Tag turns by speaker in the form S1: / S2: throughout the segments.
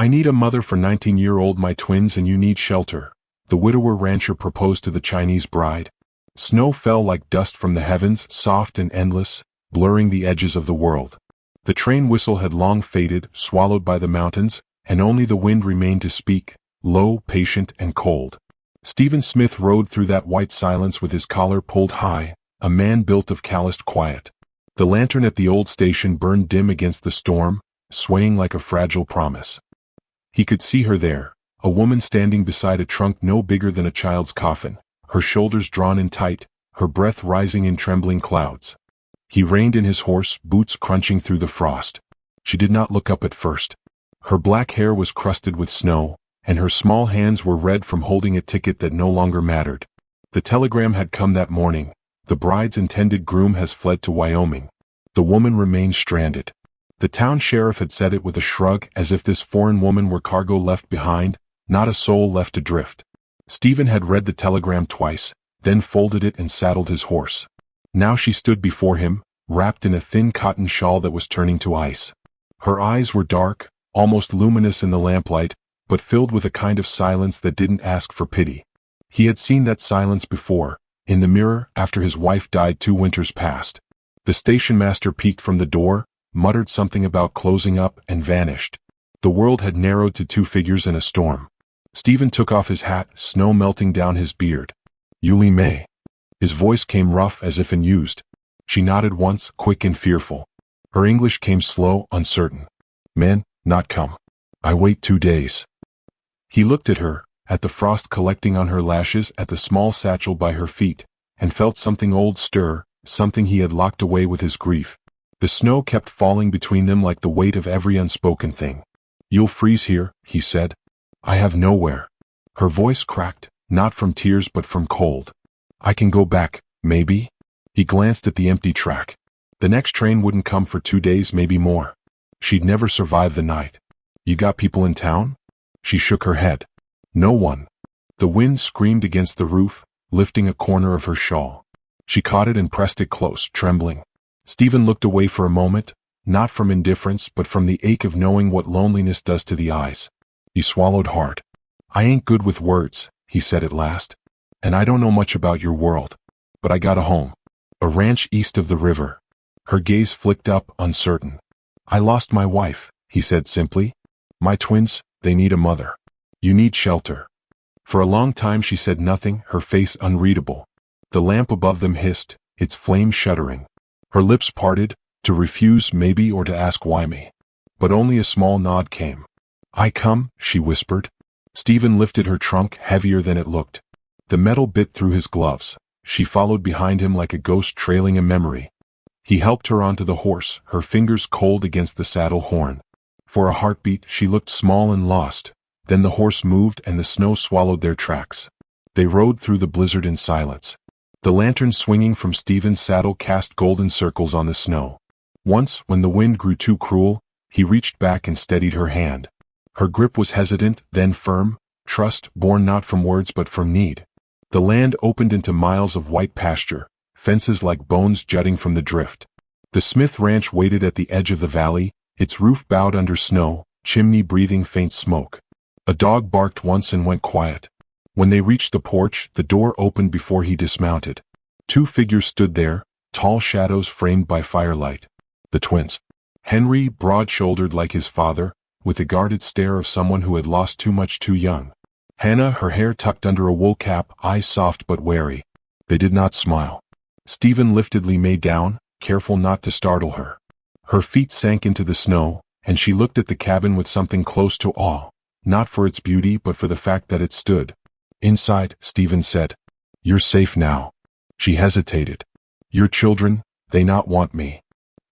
S1: I need a mother for 19-year-old my twins and you need shelter, the widower rancher proposed to the Chinese bride. Snow fell like dust from the heavens, soft and endless, blurring the edges of the world. The train whistle had long faded, swallowed by the mountains, and only the wind remained to speak, low, patient, and cold. Stephen Smith rode through that white silence with his collar pulled high, a man built of calloused quiet. The lantern at the old station burned dim against the storm, swaying like a fragile promise. He could see her there, a woman standing beside a trunk no bigger than a child's coffin, her shoulders drawn in tight, her breath rising in trembling clouds. He reined in his horse, boots crunching through the frost. She did not look up at first. Her black hair was crusted with snow, and her small hands were red from holding a ticket that no longer mattered. The telegram had come that morning. The bride's intended groom has fled to Wyoming. The woman remained stranded. The town sheriff had said it with a shrug, as if this foreign woman were cargo left behind, not a soul left adrift. Stephen had read the telegram twice, then folded it and saddled his horse. Now she stood before him, wrapped in a thin cotton shawl that was turning to ice. Her eyes were dark, almost luminous in the lamplight, but filled with a kind of silence that didn't ask for pity. He had seen that silence before, in the mirror after his wife died 2 winters past. The station master peeked from the door, muttered something about closing up, and vanished. The world had narrowed to 2 figures in a storm. Stephen took off his hat, snow melting down his beard. Yulie May. His voice came rough as if unused. She nodded once, quick and fearful. Her English came slow, uncertain. Men, not come. I wait 2 days. He looked at her, at the frost collecting on her lashes, at the small satchel by her feet, and felt something old stir, something he had locked away with his grief. The snow kept falling between them like the weight of every unspoken thing. You'll freeze here, he said. I have nowhere. Her voice cracked, not from tears but from cold. I can go back, maybe? He glanced at the empty track. The next train wouldn't come for 2 days, maybe more. She'd never survive the night. You got people in town? She shook her head. No one. The wind screamed against the roof, lifting a corner of her shawl. She caught it and pressed it close, trembling. Stephen looked away for a moment, not from indifference but from the ache of knowing what loneliness does to the eyes. He swallowed hard. I ain't good with words, he said at last. And I don't know much about your world. But I got a home. A ranch east of the river. Her gaze flicked up, uncertain. I lost my wife, he said simply. My twins, they need a mother. You need shelter. For a long time she said nothing, her face unreadable. The lamp above them hissed, its flame shuddering. Her lips parted, to refuse maybe or to ask why me. But only a small nod came. I come, she whispered. Stephen lifted her trunk, heavier than it looked. The metal bit through his gloves. She followed behind him like a ghost trailing a memory. He helped her onto the horse, her fingers cold against the saddle horn. For a heartbeat she looked small and lost. Then the horse moved and the snow swallowed their tracks. They rode through the blizzard in silence. The lantern swinging from Stephen's saddle cast golden circles on the snow. Once, when the wind grew too cruel, he reached back and steadied her hand. Her grip was hesitant, then firm, trust born not from words but from need. The land opened into miles of white pasture, fences like bones jutting from the drift. The Smith ranch waited at the edge of the valley, its roof bowed under snow, chimney breathing faint smoke. A dog barked once and went quiet. When they reached the porch, the door opened before he dismounted. 2 figures stood there, tall shadows framed by firelight. The twins. Henry, broad-shouldered like his father, with the guarded stare of someone who had lost too much too young. Hannah, her hair tucked under a wool cap, eyes soft but wary. They did not smile. Stephen lifted May down, careful not to startle her. Her feet sank into the snow, and she looked at the cabin with something close to awe, not for its beauty but for the fact that it stood. Inside, Stephen said. You're safe now. She hesitated. Your children, they not want me.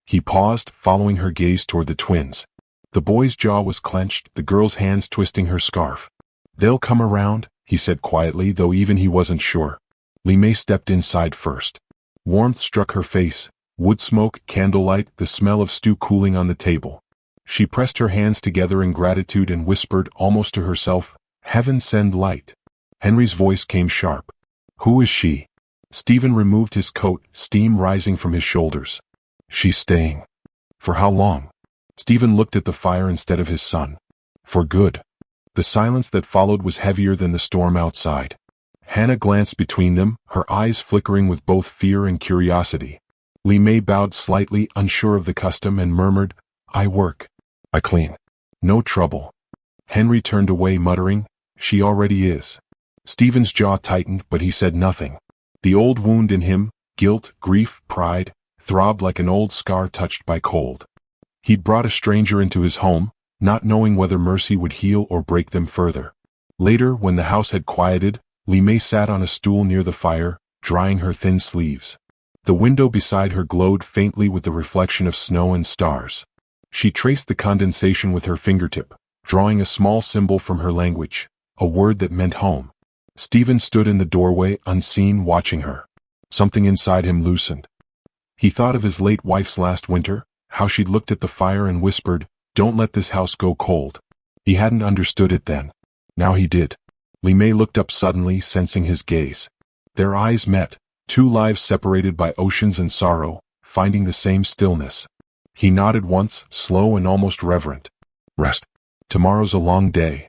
S1: He paused, following her gaze toward the twins. The boy's jaw was clenched, the girl's hands twisting her scarf. They'll come around, he said quietly, though even he wasn't sure. May stepped inside first. Warmth struck her face, wood smoke, candlelight, the smell of stew cooling on the table. She pressed her hands together in gratitude and whispered, almost to herself, Heaven send light. Henry's voice came sharp. Who is she? Stephen removed his coat, steam rising from his shoulders. She's staying. For how long? Stephen looked at the fire instead of his son. For good. The silence that followed was heavier than the storm outside. Hannah glanced between them, her eyes flickering with both fear and curiosity. Li Mei bowed slightly, unsure of the custom, and murmured, "I work. I clean. No trouble." Henry turned away, muttering, "She already is." Stephen's jaw tightened, but he said nothing. The old wound in him, guilt, grief, pride, throbbed like an old scar touched by cold. He'd brought a stranger into his home, not knowing whether mercy would heal or break them further. Later, when the house had quieted, Li Mei sat on a stool near the fire, drying her thin sleeves. The window beside her glowed faintly with the reflection of snow and stars. She traced the condensation with her fingertip, drawing a small symbol from her language, a word that meant home. Stephen stood in the doorway, unseen, watching her. Something inside him loosened. He thought of his late wife's last winter, how she'd looked at the fire and whispered, "Don't let this house go cold." He hadn't understood it then. Now he did. Li Mei looked up suddenly, sensing his gaze. Their eyes met, two lives separated by oceans and sorrow, finding the same stillness. He nodded once, slow and almost reverent. "Rest. Tomorrow's a long day."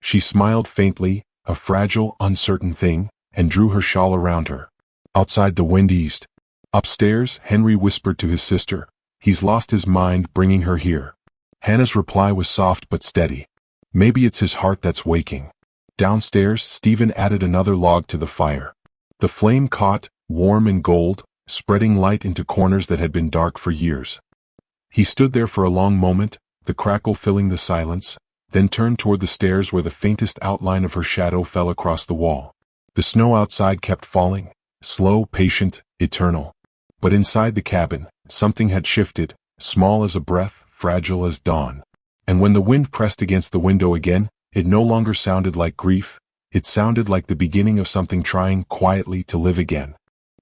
S1: She smiled faintly, a fragile, uncertain thing, and drew her shawl around her. Outside the wind eased. Upstairs, Henry whispered to his sister, "He's lost his mind bringing her here." Hannah's reply was soft but steady. "Maybe it's his heart that's waking." Downstairs, Stephen added another log to the fire. The flame caught, warm and gold, spreading light into corners that had been dark for years. He stood there for a long moment, the crackle filling the silence, then turned toward the stairs where the faintest outline of her shadow fell across the wall. The snow outside kept falling, slow, patient, eternal. But inside the cabin, something had shifted, small as a breath, fragile as dawn. And when the wind pressed against the window again, it no longer sounded like grief, it sounded like the beginning of something trying quietly to live again.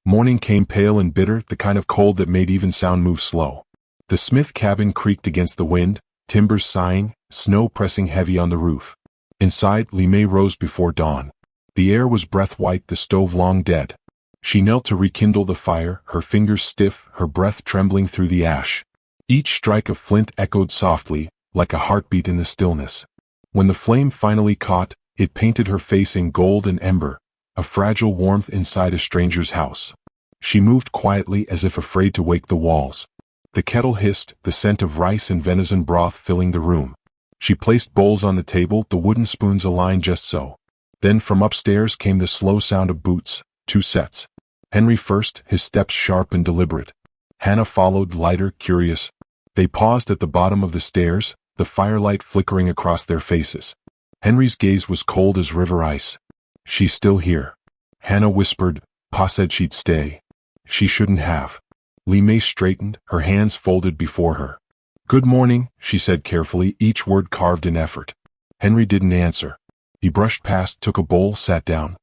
S1: Morning came pale and bitter, the kind of cold that made even sound move slow. The Smith cabin creaked against the wind, timbers sighing, snow pressing heavy on the roof. Inside, Li Mei rose before dawn. The air was breath white, the stove long dead. She knelt to rekindle the fire, her fingers stiff, her breath trembling through the ash. Each strike of flint echoed softly, like a heartbeat in the stillness. When the flame finally caught, it painted her face in gold and ember, a fragile warmth inside a stranger's house. She moved quietly as if afraid to wake the walls. The kettle hissed, the scent of rice and venison broth filling the room. She placed bowls on the table, the wooden spoons aligned just so. Then from upstairs came the slow sound of boots, 2 sets. Henry first, his steps sharp and deliberate. Hannah followed, lighter, curious. They paused at the bottom of the stairs, the firelight flickering across their faces. Henry's gaze was cold as river ice. "She's still here." Hannah whispered, "Pa said she'd stay." "She shouldn't have." Li Mei straightened, her hands folded before her. "Good morning," she said carefully, each word carved in effort. Henry didn't answer. He brushed past, took a bowl, sat down.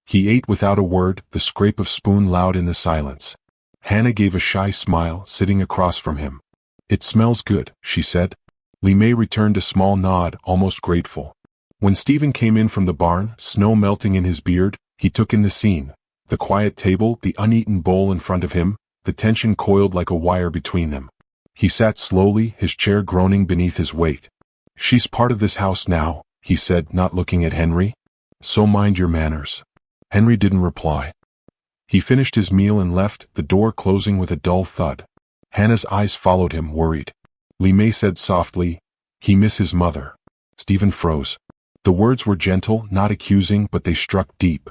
S1: He ate without a word, the scrape of spoon loud in the silence. Hannah gave a shy smile, sitting across from him. "It smells good," she said. Li Mei returned a small nod, almost grateful. When Stephen came in from the barn, snow melting in his beard, he took in the scene. The quiet table, the uneaten bowl in front of him, the tension coiled like a wire between them. He sat slowly, his chair groaning beneath his weight. "She's part of this house now," he said, not looking at Henry. "So mind your manners." Henry didn't reply. He finished his meal and left, the door closing with a dull thud. Hannah's eyes followed him, worried. Li Mei said softly, "He miss his mother." Stephen froze. The words were gentle, not accusing, but they struck deep.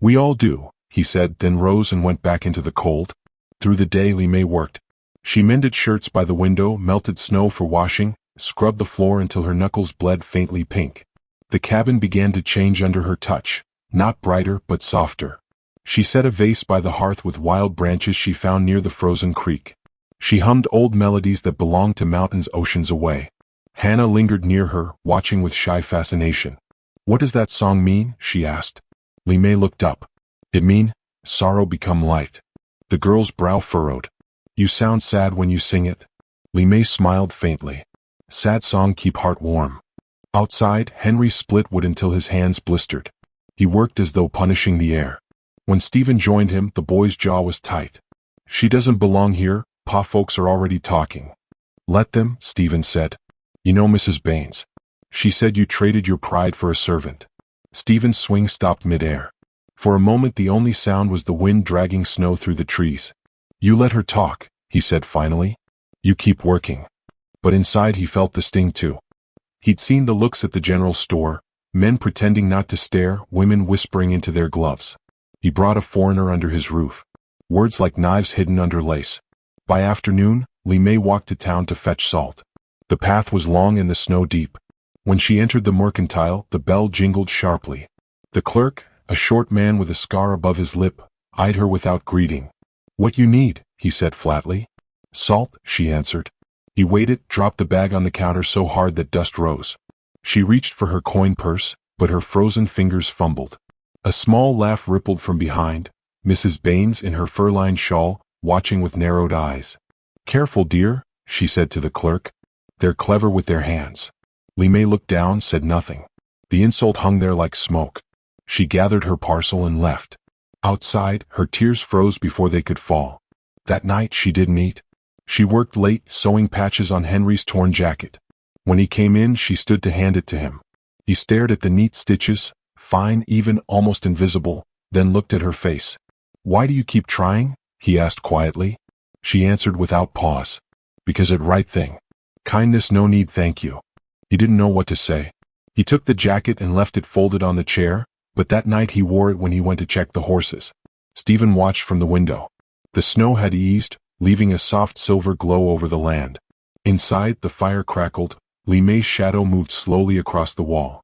S1: "We all do," he said, then rose and went back into the cold. Through the day Li Mei worked. She mended shirts by the window, melted snow for washing, scrubbed the floor until her knuckles bled faintly pink. The cabin began to change under her touch, not brighter but softer. She set a vase by the hearth with wild branches she found near the frozen creek. She hummed old melodies that belonged to mountains oceans away. Hannah lingered near her, watching with shy fascination. "What does that song mean?" she asked. Li Mei looked up. "It mean, sorrow become light." The girl's brow furrowed. "You sound sad when you sing it." Li Mei smiled faintly. "Sad song keep heart warm." Outside, Henry split wood until his hands blistered. He worked as though punishing the air. When Stephen joined him, the boy's jaw was tight. "She doesn't belong here, Pa folks are already talking." "Let them," Stephen said. "You know Mrs. Baines. She said you traded your pride for a servant. Stephen's swing stopped midair. For a moment the only sound was the wind dragging snow through the trees. You let her talk, he said finally. You keep working. But inside he felt the sting too. He'd seen the looks at the general store, men pretending not to stare, women whispering into their gloves. He brought a foreigner under his roof. Words like knives hidden under lace. By afternoon, Li Mei walked to town to fetch salt. The path was long and the snow deep. When she entered the mercantile, the bell jingled sharply. The clerk, a short man with a scar above his lip, eyed her without greeting. What you need, he said flatly. Salt, she answered. He waited, dropped the bag on the counter so hard that dust rose. She reached for her coin purse, but her frozen fingers fumbled. A small laugh rippled from behind, Mrs. Baines in her fur-lined shawl, watching with narrowed eyes. Careful, dear, she said to the clerk. They're clever with their hands. Li Mei looked down, said nothing. The insult hung there like smoke. She gathered her parcel and left. Outside, her tears froze before they could fall. That night she didn't eat. She worked late, sewing patches on Henry's torn jacket. When he came in, she stood to hand it to him. He stared at the neat stitches, fine, even, almost invisible, then looked at her face. Why do you keep trying? He asked quietly. She answered without pause. Because it right thing. Kindness no need thank you. He didn't know what to say. He took the jacket and left it folded on the chair, but that night he wore it when he went to check the horses. Stephen watched from the window. The snow had eased, leaving a soft silver glow over the land. Inside, the fire crackled. Li Mei's shadow moved slowly across the wall.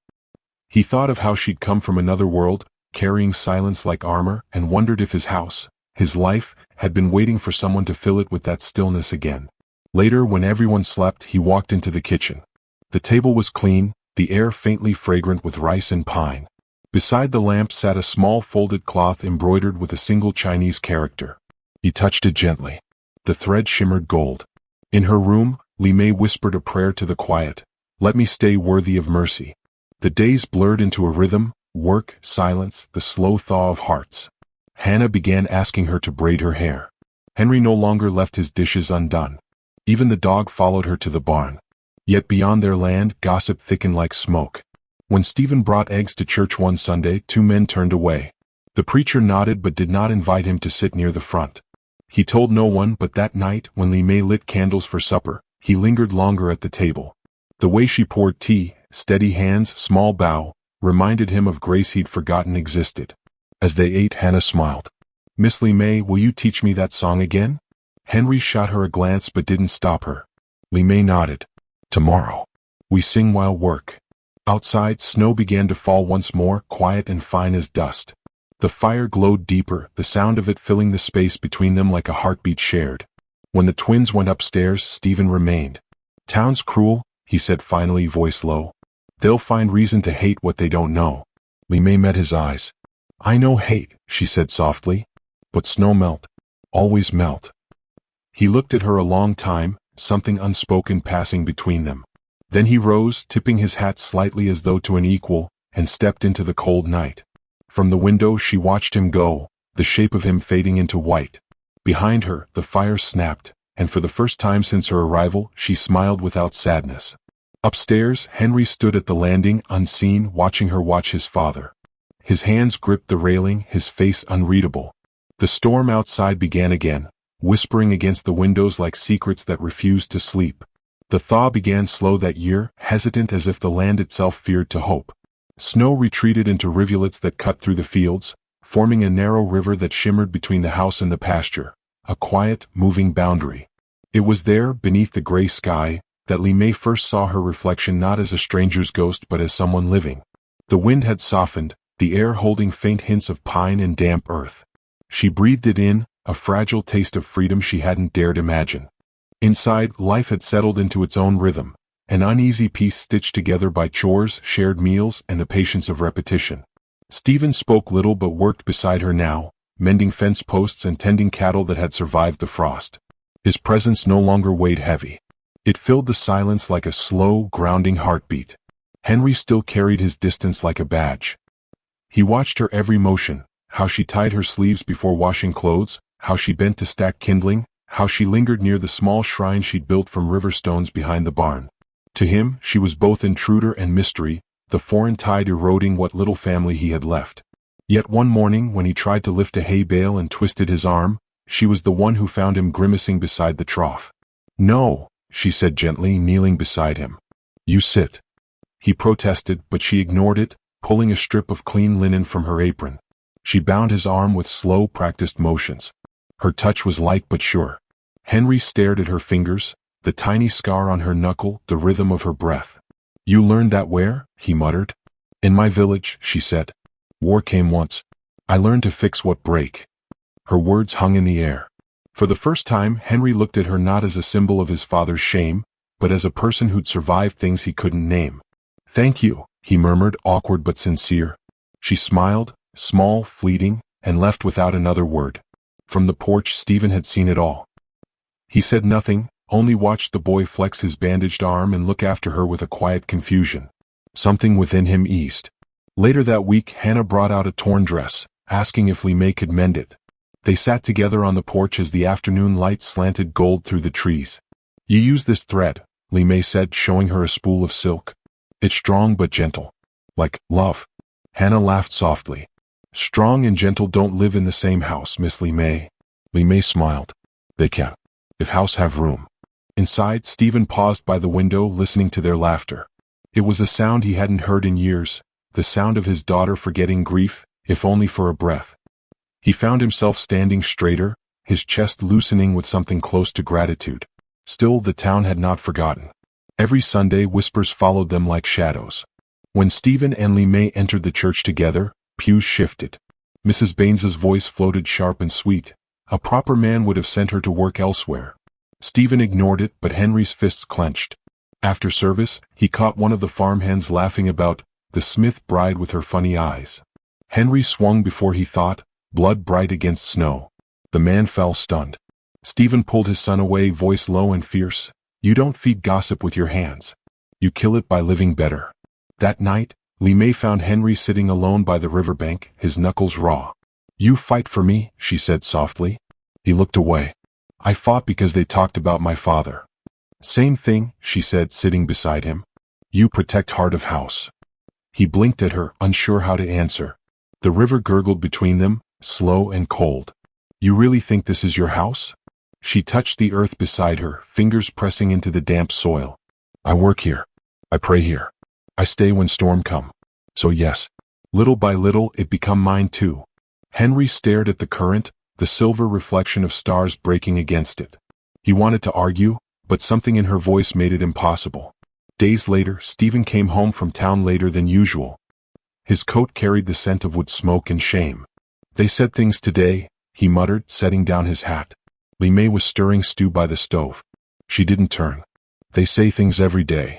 S1: He thought of how she'd come from another world, carrying silence like armor, and wondered if his house, his life, had been waiting for someone to fill it with that stillness again. Later, when everyone slept, he walked into the kitchen. The table was clean, the air faintly fragrant with rice and pine. Beside the lamp sat a small folded cloth embroidered with a single Chinese character. He touched it gently. The thread shimmered gold. In her room, Li Mei whispered a prayer to the quiet. Let me stay worthy of mercy. The days blurred into a rhythm, work, silence, the slow thaw of hearts. Hannah began asking her to braid her hair. Henry no longer left his dishes undone. Even the dog followed her to the barn. Yet beyond their land, gossip thickened like smoke. When Stephen brought eggs to church one Sunday, two men turned away. The preacher nodded but did not invite him to sit near the front. He told no one, but that night, when Li Mei lit candles for supper, he lingered longer at the table. The way she poured tea, steady hands, small bow, reminded him of grace he'd forgotten existed. As they ate, Hannah smiled. Miss Li Mei, will you teach me that song again? Henry shot her a glance but didn't stop her. Li Mei nodded. Tomorrow. We sing while work. Outside, snow began to fall once more, quiet and fine as dust. The fire glowed deeper, the sound of it filling the space between them like a heartbeat shared. When the twins went upstairs, Stephen remained. Town's cruel, he said finally, voice low. They'll find reason to hate what they don't know. Li Mei met his eyes. I know hate, she said softly. But snow melt. Always melt. He looked at her a long time, something unspoken passing between them. Then he rose, tipping his hat slightly as though to an equal, and stepped into the cold night. From the window she watched him go, the shape of him fading into white. Behind her, the fire snapped, and for the first time since her arrival, she smiled without sadness. Upstairs, Henry stood at the landing, unseen, watching her watch his father. His hands gripped the railing, his face unreadable. The storm outside began again, whispering against the windows like secrets that refused to sleep. The thaw began slow that year, hesitant as if the land itself feared to hope. Snow retreated into rivulets that cut through the fields, forming a narrow river that shimmered between the house and the pasture, a quiet, moving boundary. It was there, beneath the gray sky, that Li Mei first saw her reflection not as a stranger's ghost but as someone living. The wind had softened, the air holding faint hints of pine and damp earth. She breathed it in, a fragile taste of freedom she hadn't dared imagine. Inside, life had settled into its own rhythm, an uneasy piece stitched together by chores, shared meals, and the patience of repetition. Stephen spoke little but worked beside her now, mending fence posts and tending cattle that had survived the frost. His presence no longer weighed heavy. It filled the silence like a slow, grounding heartbeat. Henry still carried his distance like a badge. He watched her every motion, how she tied her sleeves before washing clothes, how she bent to stack kindling, how she lingered near the small shrine she'd built from river stones behind the barn. To him, she was both intruder and mystery, the foreign tide eroding what little family he had left. Yet one morning when he tried to lift a hay bale and twisted his arm, she was the one who found him grimacing beside the trough. "No," she said gently, kneeling beside him. "You sit." He protested, but she ignored it, pulling a strip of clean linen from her apron. She bound his arm with slow, practiced motions. Her touch was light but sure. Henry stared at her fingers, the tiny scar on her knuckle, the rhythm of her breath. "You learned that where?" he muttered. "In my village," she said. "War came once. I learned to fix what break." Her words hung in the air. For the first time, Henry looked at her not as a symbol of his father's shame, but as a person who'd survived things he couldn't name. "Thank you," he murmured, awkward but sincere. She smiled, small, fleeting, and left without another word. From the porch, Stephen had seen it all. He said nothing, only watched the boy flex his bandaged arm and look after her with a quiet confusion. Something within him eased. Later that week, Hannah brought out a torn dress, asking if May could mend it. They sat together on the porch as the afternoon light slanted gold through the trees. "You use this thread," May said, showing her a spool of silk. "It's strong but gentle. Like love." Hannah laughed softly. "Strong and gentle don't live in the same house, Miss May." May smiled. "They can, if house have room." Inside, Stephen paused by the window, listening to their laughter. It was a sound he hadn't heard in years, the sound of his daughter forgetting grief, if only for a breath. He found himself standing straighter, his chest loosening with something close to gratitude. Still, the town had not forgotten. Every Sunday, whispers followed them like shadows. When Stephen and May entered the church together, pews shifted. Mrs. Baines's voice floated sharp and sweet. A proper man would have sent her to work elsewhere. Stephen ignored it, but Henry's fists clenched. After service, he caught one of the farmhands laughing about the Smith bride with her funny eyes. Henry swung before he thought, blood bright against snow. The man fell stunned. Stephen pulled his son away, voice low and fierce. "You don't feed gossip with your hands. You kill it by living better." That night, May found Henry sitting alone by the riverbank, his knuckles raw. "You fight for me," she said softly. He looked away. "I fought because they talked about my father." "Same thing," she said, sitting beside him. "You protect heart of house." He blinked at her, unsure how to answer. The river gurgled between them, slow and cold. "You really think this is your house?" She touched the earth beside her, fingers pressing into the damp soil. "I work here. I pray here. I stay when storm come. So yes, little by little it become mine too." Henry stared at the current, the silver reflection of stars breaking against it. He wanted to argue, but something in her voice made it impossible. Days later, Stephen came home from town later than usual. His coat carried the scent of wood smoke and shame. "They said things today," he muttered, setting down his hat. May was stirring stew by the stove. She didn't turn. "They say things every day.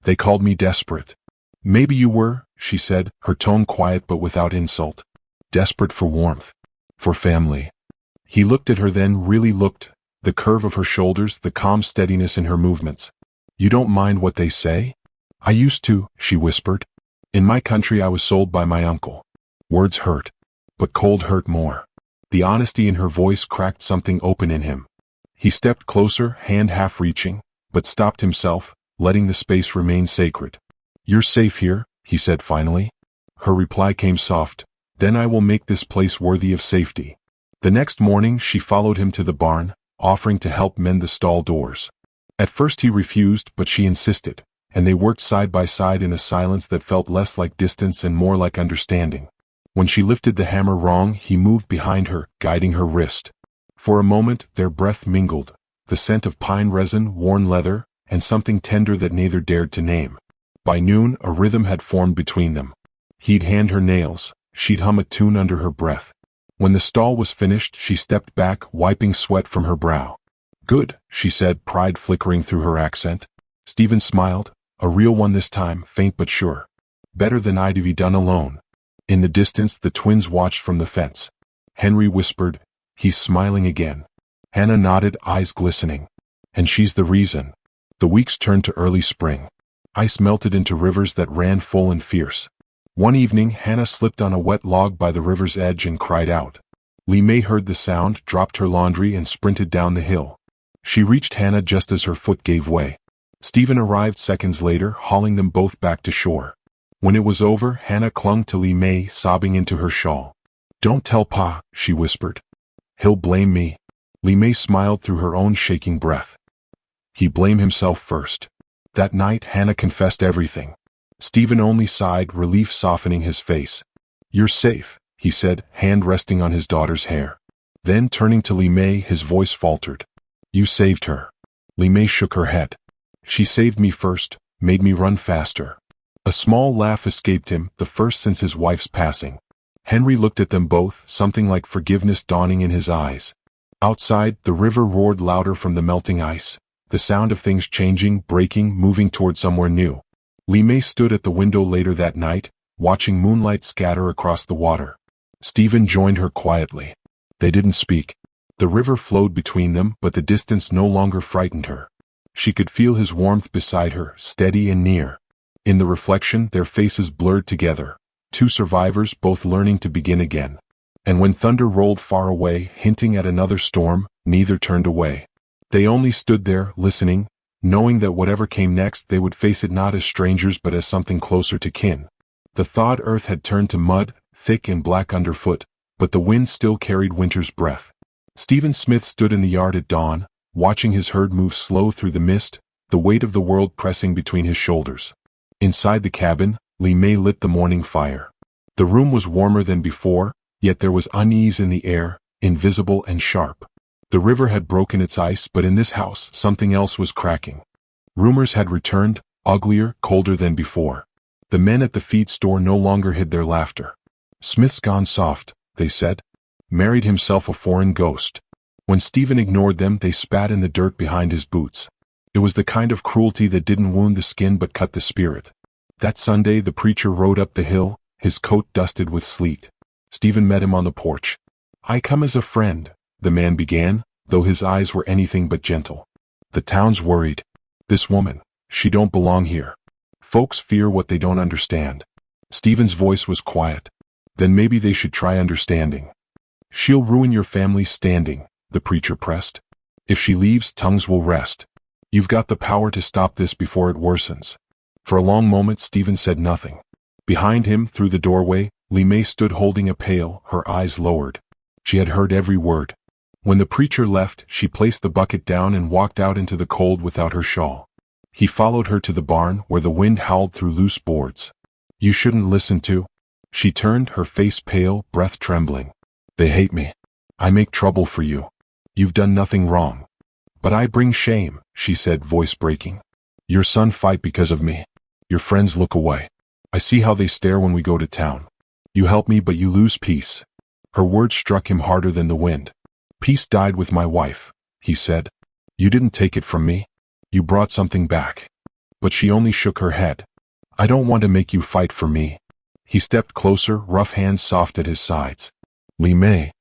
S1: They called me desperate." "Maybe you were," she said, her tone quiet but without insult. "Desperate for warmth. For family." He looked at her, then really looked, the curve of her shoulders, the calm steadiness in her movements. "You don't mind what they say?" "I used to," she whispered. "In my country I was sold by my uncle." Words hurt, but cold hurt more. The honesty in her voice cracked something open in him. He stepped closer, hand half reaching, but stopped himself, letting the space remain sacred. "You're safe here," he said finally. Her reply came soft. "Then I will make this place worthy of safety." The next morning she followed him to the barn, offering to help mend the stall doors. At first he refused, but she insisted, and they worked side by side in a silence that felt less like distance and more like understanding. When she lifted the hammer wrong, he moved behind her, guiding her wrist. For a moment their breath mingled, the scent of pine resin, worn leather, and something tender that neither dared to name. By noon a rhythm had formed between them. He'd hand her nails, she'd hum a tune under her breath. When the stall was finished, she stepped back, wiping sweat from her brow. "Good," she said, pride flickering through her accent. Stephen smiled, a real one this time, faint but sure. "Better than I'd have done alone." In the distance the twins watched from the fence. Henry whispered, "He's smiling again." Hannah nodded, eyes glistening. "And she's the reason." The weeks turned to early spring. Ice melted into rivers that ran full and fierce. One evening Hannah slipped on a wet log by the river's edge and cried out. May heard the sound, dropped her laundry and sprinted down the hill. She reached Hannah just as her foot gave way. Stephen arrived seconds later, hauling them both back to shore. When it was over, Hannah clung to Li Mei, sobbing into her shawl. "Don't tell Pa," she whispered. "He'll blame me." Li Mei smiled through her own shaking breath. "He blamed himself first." That night, Hannah confessed everything. Stephen only sighed, relief softening his face. "You're safe," he said, hand resting on his daughter's hair. Then, turning to Li Mei, his voice faltered. "You saved her." Li Mei shook her head. "She saved me first, made me run faster." A small laugh escaped him, the first since his wife's passing. Henry looked at them both, something like forgiveness dawning in his eyes. Outside, the river roared louder from the melting ice, the sound of things changing, breaking, moving toward somewhere new. Li Mei stood at the window later that night, watching moonlight scatter across the water. Stephen joined her quietly. They didn't speak. The river flowed between them, but the distance no longer frightened her. She could feel his warmth beside her, steady and near. In the reflection, their faces blurred together, two survivors both learning to begin again. And when thunder rolled far away, hinting at another storm, neither turned away. They only stood there, listening, knowing that whatever came next they would face it not as strangers but as something closer to kin. The thawed earth had turned to mud, thick and black underfoot, but the wind still carried winter's breath. Stephen Smith stood in the yard at dawn, watching his herd move slow through the mist, the weight of the world pressing between his shoulders. Inside the cabin, Li Mei lit the morning fire. The room was warmer than before, yet there was unease in the air, invisible and sharp. The river had broken its ice, but in this house something else was cracking. Rumors had returned, uglier, colder than before. The men at the feed store no longer hid their laughter. "Smith's gone soft," they said. "Married himself a foreign ghost." When Stephen ignored them, they spat in the dirt behind his boots. It was the kind of cruelty that didn't wound the skin but cut the spirit. That Sunday the preacher rode up the hill, his coat dusted with sleet. Stephen met him on the porch. "I come as a friend," the man began, though his eyes were anything but gentle. "The town's worried. This woman, she don't belong here. Folks fear what they don't understand." Stephen's voice was quiet. "Then maybe they should try understanding." "She'll ruin your family's standing," the preacher pressed. "If she leaves, tongues will rest. You've got the power to stop this before it worsens." For a long moment Stephen said nothing. Behind him, through the doorway, Li Mei stood holding a pail, her eyes lowered. She had heard every word. When the preacher left, she placed the bucket down and walked out into the cold without her shawl. He followed her to the barn, where the wind howled through loose boards. "You shouldn't listen to." She turned, her face pale, breath trembling. "They hate me. I make trouble for you. You've done nothing wrong." "But I bring shame," she said, voice breaking. "Your son fight because of me. Your friends look away. I see how they stare when we go to town. You help me, but you lose peace." Her words struck him harder than the wind. "Peace died with my wife," he said. "You didn't take it from me. You brought something back." But she only shook her head. "I don't want to make you fight for me." He stepped closer, rough hands soft at his sides. "Li Mei."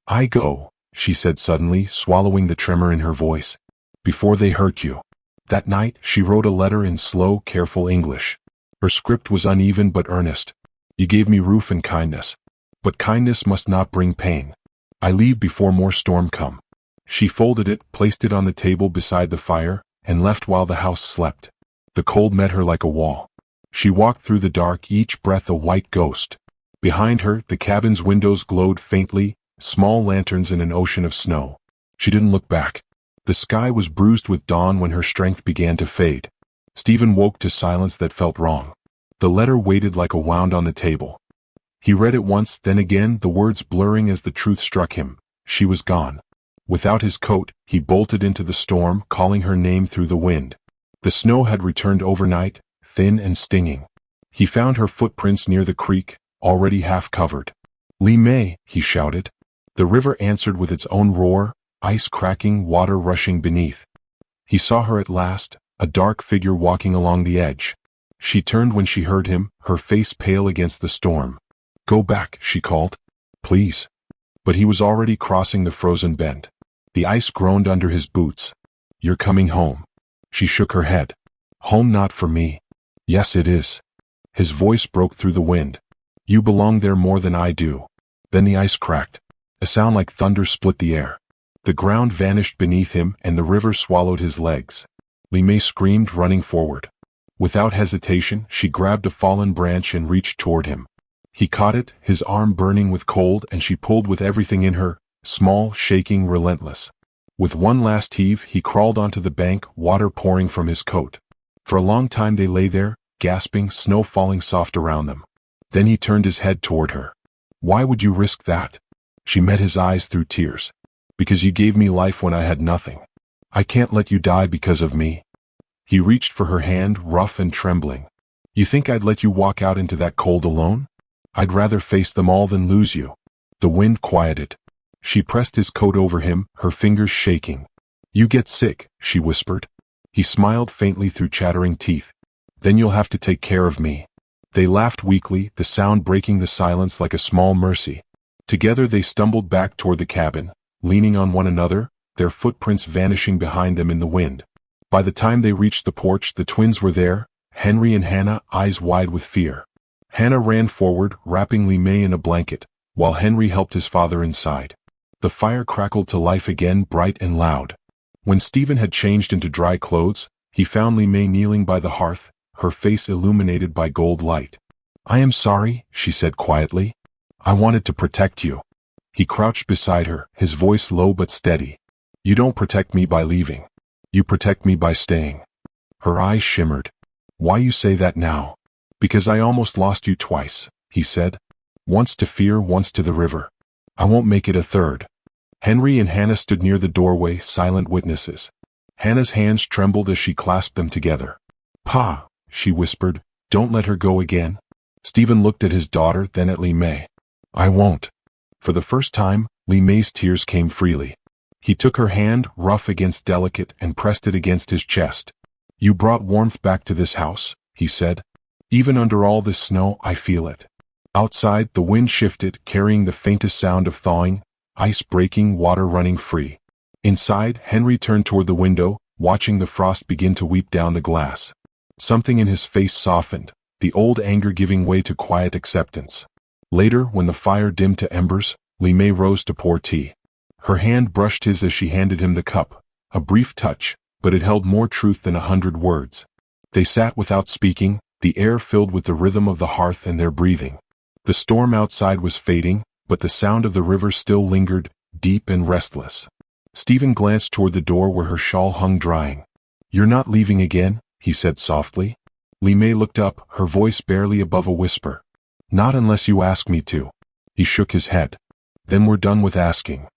S1: "I go," she said suddenly, swallowing the tremor in her voice. "Before they hurt you." That night, she wrote a letter in slow, careful English. Her script was uneven but earnest. "You gave me roof and kindness. But kindness must not bring pain. I leave before more storm come." She folded it, placed it on the table beside the fire, and left while the house slept. The cold met her like a wall. She walked through the dark, each breath a white ghost. Behind her, the cabin's windows glowed faintly, small lanterns in an ocean of snow. She didn't look back. The sky was bruised with dawn when her strength began to fade. Stephen woke to silence that felt wrong. The letter waited like a wound on the table. He read it once, then again, the words blurring as the truth struck him. She was gone. Without his coat, he bolted into the storm, calling her name through the wind. The snow had returned overnight, thin and stinging. He found her footprints near the creek, already half covered. "Li Mei," he shouted. The river answered with its own roar, ice cracking, water rushing beneath. He saw her at last, a dark figure walking along the edge. She turned when she heard him, her face pale against the storm. "Go back," she called. "Please." But he was already crossing the frozen bend. The ice groaned under his boots. "You're coming home." She shook her head. "Home not for me." "Yes, it is." His voice broke through the wind. "You belong there more than I do." Then the ice cracked. A sound like thunder split the air. The ground vanished beneath him, and the river swallowed his legs. Li Mei screamed, running forward. Without hesitation, she grabbed a fallen branch and reached toward him. He caught it, his arm burning with cold, and she pulled with everything in her, small, shaking, relentless. With one last heave, he crawled onto the bank, water pouring from his coat. For a long time they lay there, gasping, snow falling soft around them. Then he turned his head toward her. "Why would you risk that?" She met his eyes through tears. "Because you gave me life when I had nothing. I can't let you die because of me." He reached for her hand, rough and trembling. "You think I'd let you walk out into that cold alone? I'd rather face them all than lose you." The wind quieted. She pressed his coat over him, her fingers shaking. "You get sick," she whispered. He smiled faintly through chattering teeth. "Then you'll have to take care of me." They laughed weakly, the sound breaking the silence like a small mercy. Together they stumbled back toward the cabin, leaning on one another, their footprints vanishing behind them in the wind. By the time they reached the porch, the twins were there, Henry and Hannah, eyes wide with fear. Hannah ran forward, wrapping Li Mei in a blanket, while Henry helped his father inside. The fire crackled to life again, bright and loud. When Stephen had changed into dry clothes, he found Li Mei kneeling by the hearth, her face illuminated by gold light. "I am sorry," she said quietly. "I wanted to protect you." He crouched beside her, his voice low but steady. "You don't protect me by leaving. You protect me by staying." Her eyes shimmered. "Why you say that now?" "Because I almost lost you twice," he said. "Once to fear, once to the river. I won't make it a third." Henry and Hannah stood near the doorway, silent witnesses. Hannah's hands trembled as she clasped them together. "Pa," she whispered, "don't let her go again." Stephen looked at his daughter, then at Li Mei. "I won't." For the first time, Li Mei's tears came freely. He took her hand, rough against delicate, and pressed it against his chest. "You brought warmth back to this house," he said. "Even under all this snow, I feel it." Outside, the wind shifted, carrying the faintest sound of thawing, ice breaking, water running free. Inside, Henry turned toward the window, watching the frost begin to weep down the glass. Something in his face softened, the old anger giving way to quiet acceptance. Later, when the fire dimmed to embers, Li Mei rose to pour tea. Her hand brushed his as she handed him the cup, a brief touch, but it held more truth than 100 words. They sat without speaking, the air filled with the rhythm of the hearth and their breathing. The storm outside was fading, but the sound of the river still lingered, deep and restless. Stephen glanced toward the door where her shawl hung drying. "You're not leaving again?" he said softly. Li Mei looked up, her voice barely above a whisper. "Not unless you ask me to." He shook his head. "Then we're done with asking."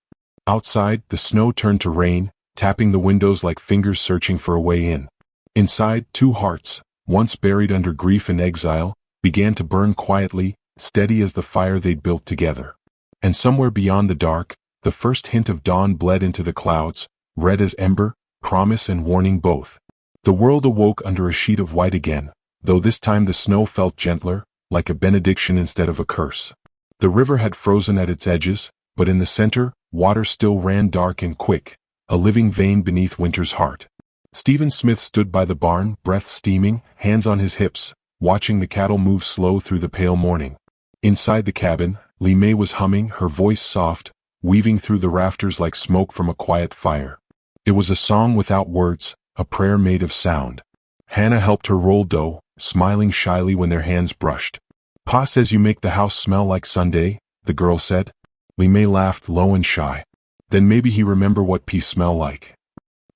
S1: Outside, the snow turned to rain, tapping the windows like fingers searching for a way in. Inside, two hearts, once buried under grief and exile, began to burn quietly, steady as the fire they'd built together. And somewhere beyond the dark, the first hint of dawn bled into the clouds, red as ember, promise and warning both. The world awoke under a sheet of white again, though this time the snow felt gentler, like a benediction instead of a curse. The river had frozen at its edges, but in the center, water still ran dark and quick, a living vein beneath winter's heart. Stephen Smith stood by the barn, breath steaming, hands on his hips, watching the cattle move slow through the pale morning. Inside the cabin, Li Mei was humming, her voice soft, weaving through the rafters like smoke from a quiet fire. It was a song without words, a prayer made of sound. Hannah helped her roll dough, smiling shyly when their hands brushed. "Pa says you make the house smell like Sunday," the girl said. Li Mei laughed low and shy. Then maybe he remembered what peace smelled like.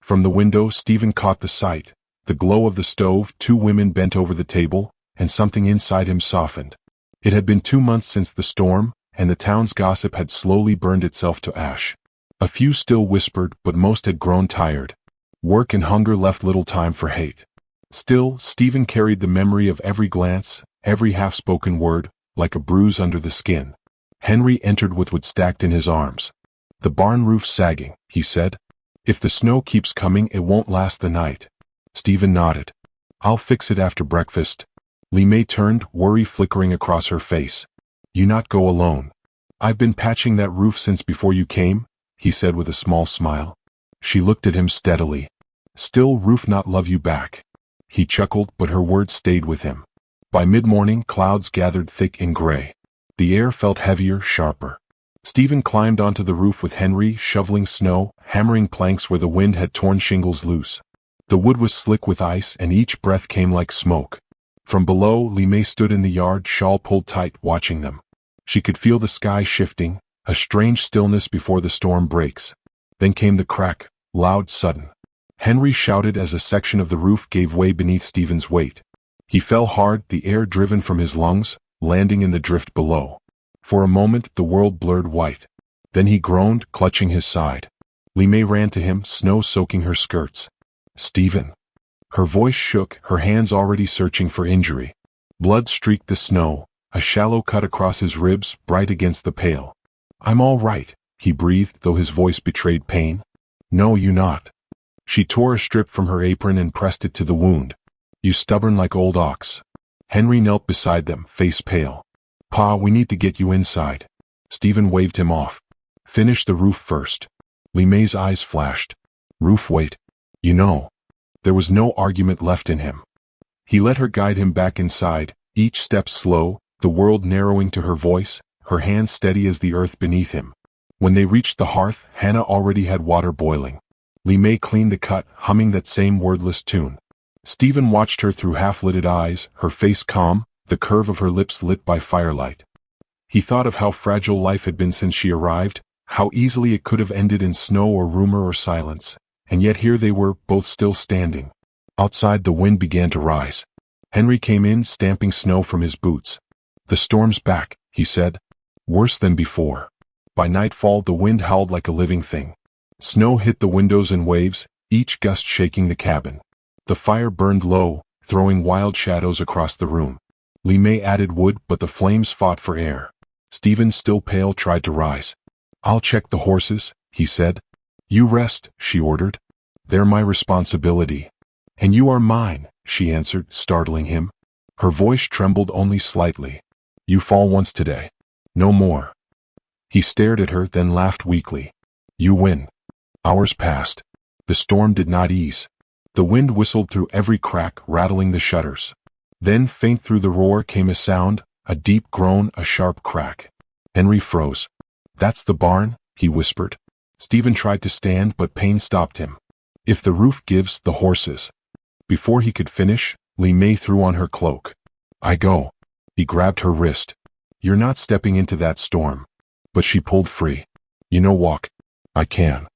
S1: From the window, Stephen caught the sight, the glow of the stove, two women bent over the table, and something inside him softened. It had been 2 months since the storm, and the town's gossip had slowly burned itself to ash. A few still whispered, but most had grown tired. Work and hunger left little time for hate. Still, Stephen carried the memory of every glance, every half-spoken word, like a bruise under the skin. Henry entered with wood stacked in his arms. "The barn roof's sagging," he said. "If the snow keeps coming, it won't last the night." Stephen nodded. "I'll fix it after breakfast." Li Mei turned, worry flickering across her face. "You not go alone." "I've been patching that roof since before you came," he said with a small smile. She looked at him steadily. "Still roof not love you back." He chuckled, but her words stayed with him. By mid-morning, clouds gathered thick and gray. The air felt heavier, sharper. Stephen climbed onto the roof with Henry, shoveling snow, hammering planks where the wind had torn shingles loose. The wood was slick with ice and each breath came like smoke. From below, Li Mei stood in the yard, shawl pulled tight, watching them. She could feel the sky shifting, a strange stillness before the storm breaks. Then came the crack, loud, sudden. Henry shouted as a section of the roof gave way beneath Stephen's weight. He fell hard, the air driven from his lungs, landing in the drift below. For a moment, the world blurred white. Then he groaned, clutching his side. Li Mei ran to him, snow soaking her skirts. "Stephen." Her voice shook, her hands already searching for injury. Blood streaked the snow, a shallow cut across his ribs, bright against the pale. "I'm all right," he breathed, though his voice betrayed pain. "No, you not." She tore a strip from her apron and pressed it to the wound. "You stubborn like old ox." Henry knelt beside them, face pale. "Pa, we need to get you inside." Stephen waved him off. "Finish the roof first." Li Mei's eyes flashed. "Roof, wait. You know." There was no argument left in him. He let her guide him back inside, each step slow, the world narrowing to her voice, her hands steady as the earth beneath him. When they reached the hearth, Hannah already had water boiling. Li Mei cleaned the cut, humming that same wordless tune. Stephen watched her through half-lidded eyes, her face calm, the curve of her lips lit by firelight. He thought of how fragile life had been since she arrived, how easily it could have ended in snow or rumor or silence, and yet here they were, both still standing. Outside, the wind began to rise. Henry came in, stamping snow from his boots. "The storm's back," he said. "Worse than before." By nightfall, the wind howled like a living thing. Snow hit the windows in waves, each gust shaking the cabin. The fire burned low, throwing wild shadows across the room. Li Mei added wood, but the flames fought for air. Stephen, still pale, tried to rise. "I'll check the horses," he said. "You rest," she ordered. "They're my responsibility." "And you are mine," she answered, startling him. Her voice trembled only slightly. "You fall once today. No more." He stared at her, then laughed weakly. "You win." Hours passed. The storm did not ease. The wind whistled through every crack, rattling the shutters. Then, faint through the roar, came a sound, a deep groan, a sharp crack. Henry froze. "That's the barn," he whispered. Stephen tried to stand, but pain stopped him. "If the roof gives, the horses." Before he could finish, Li Mei threw on her cloak. "I go." He grabbed her wrist. "You're not stepping into that storm." But she pulled free. "You know, walk." "I can."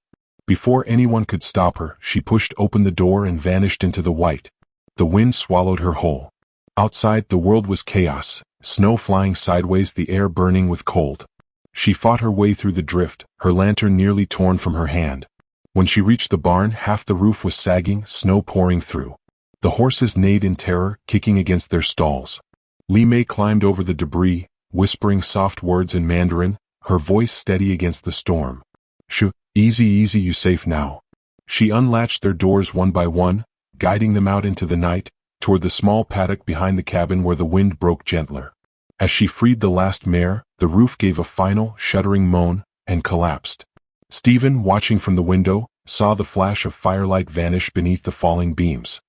S1: Before anyone could stop her, she pushed open the door and vanished into the white. The wind swallowed her whole. Outside, the world was chaos, snow flying sideways, the air burning with cold. She fought her way through the drift, her lantern nearly torn from her hand. When she reached the barn, half the roof was sagging, snow pouring through. The horses neighed in terror, kicking against their stalls. Li Mei climbed over the debris, whispering soft words in Mandarin, her voice steady against the storm. "Shh, easy, easy, you safe now." She unlatched their doors one by one, guiding them out into the night, toward the small paddock behind the cabin where the wind broke gentler. As she freed the last mare, the roof gave a final, shuddering moan, and collapsed. Stephen, watching from the window, saw the flash of firelight vanish beneath the falling beams.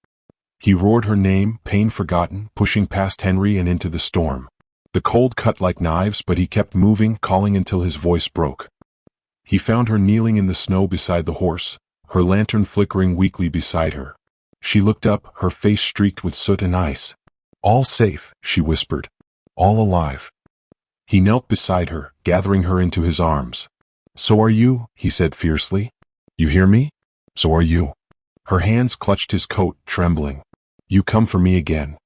S1: He roared her name, pain forgotten, pushing past Henry and into the storm. The cold cut like knives, but he kept moving, calling until his voice broke. He found her kneeling in the snow beside the horse, her lantern flickering weakly beside her. She looked up, her face streaked with soot and ice. "All safe," she whispered. "All alive." He knelt beside her, gathering her into his arms. "So are you," he said fiercely. "You hear me? So are you." Her hands clutched his coat, trembling. "You come for me again."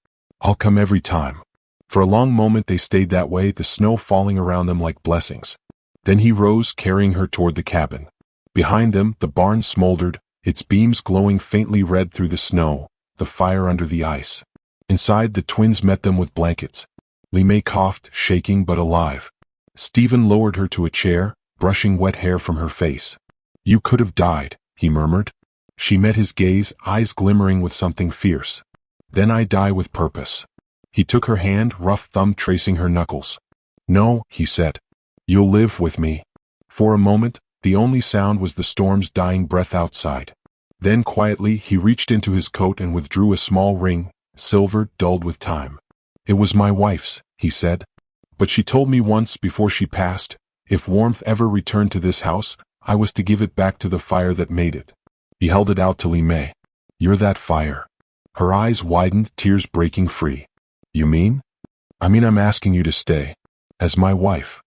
S1: "I'll come every time." For a long moment they stayed that way, the snow falling around them like blessings. Then he rose, carrying her toward the cabin. Behind them, the barn smoldered, its beams glowing faintly red through the snow, the fire under the ice. Inside, the twins met them with blankets. Li Mei coughed, shaking but alive. Stephen lowered her to a chair, brushing wet hair from her face. "You could have died," he murmured. She met his gaze, eyes glimmering with something fierce. "Then I die with purpose." He took her hand, rough thumb tracing her knuckles. "No," he said. "You'll live with me." For a moment, the only sound was the storm's dying breath outside. Then quietly he reached into his coat and withdrew a small ring, silver, dulled with time. "It was my wife's," he said. "But she told me once before she passed, if warmth ever returned to this house, I was to give it back to the fire that made it." He held it out to Li Mei. You're that fire. Her eyes widened, tears breaking free. You mean? I'm asking you to stay. As my wife.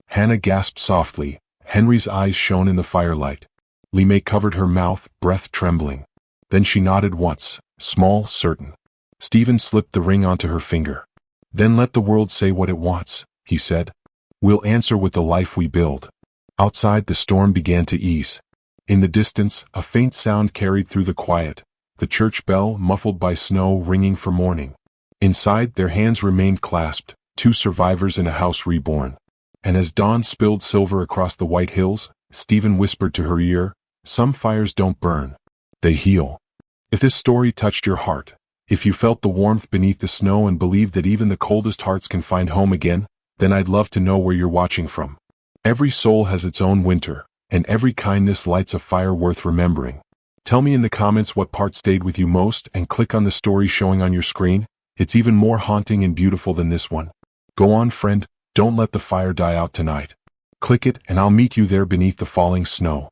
S1: Hannah gasped softly. Henry's eyes shone in the firelight. Limei covered her mouth, breath trembling. Then she nodded once, small, certain. Stephen slipped the ring onto her finger. Then let the world say what it wants, he said. We'll answer with the life we build. Outside the storm began to ease. In the distance, a faint sound carried through the quiet, the church bell muffled by snow ringing for morning. Inside, their hands remained clasped, two survivors in a house reborn. And as dawn spilled silver across the white hills, Stephen whispered to her ear, some fires don't burn. They heal. If this story touched your heart, if you felt the warmth beneath the snow and believed that even the coldest hearts can find home again, then I'd love to know where you're watching from. Every soul has its own winter, and every kindness lights a fire worth remembering. Tell me in the comments what part stayed with you most and click on the story showing on your screen. It's even more haunting and beautiful than this one. Go on, friend, don't let the fire die out tonight. Click it and I'll meet you there beneath the falling snow.